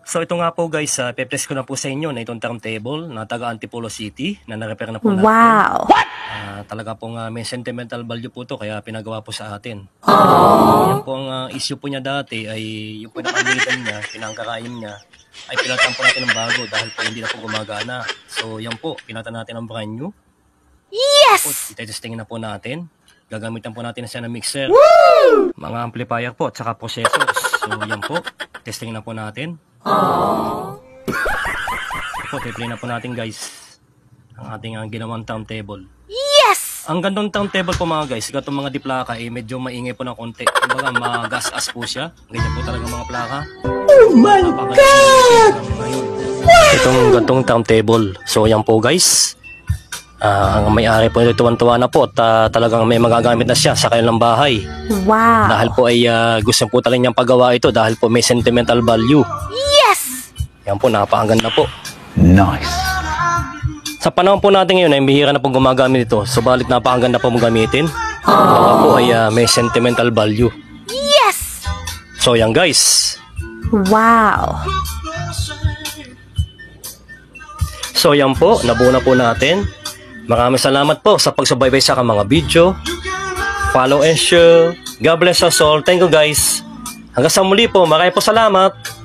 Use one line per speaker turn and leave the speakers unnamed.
So ito nga po guys, pe-press ko na po sa inyo na itong turntable na taga Antipolo City na na-repair na po natin.
Wow!
Talaga pong may sentimental value po to kaya pinagawa po sa atin. Yan po ang issue po niya dati ay yung pinakamidan niya, pinangkakain niya ay pinalitan po natin ng bago dahil po hindi na po gumagana. So yan po, pinalitan natin ng brand new.
Yes!
Itetestingin na po natin. Gagamitan po natin na siya ng mixer. Woo! Mga amplifier po at saka processors. So yan po, testing na po natin. Po, i-play na po natin guys ang ating ginawang turntable.
Yes!
Ang gandong turntable po mga guys, gatong mga diplaka medyo maingay po ng konti. Kumbaga magas-as po siya. Ganyan po talaga mga plaka.
Oh my God!
Itong gantong turntable. So yan po guys. Ang may-ari po nito tuwan-tuwa na po at talagang may magagamit na siya sa kanilang bahay.
Wow!
Dahil po ay gusto po talaga niyang pagawa ito dahil po may sentimental value.
Yes!
Yan po, napakaganda po.
Nice!
Sa panahon po natin ngayon ay bihira na pong gumagamit ito. Subalit napakaganda po mong gamitin. Baka po ay may sentimental value.
Yes!
So yan guys.
Wow!
So yan po, nabuo na po natin. Maraming salamat po sa pagsubaybay sa mga video. Follow and share. God bless us all. Thank you guys. Hanggang sa muli po, maraming po salamat.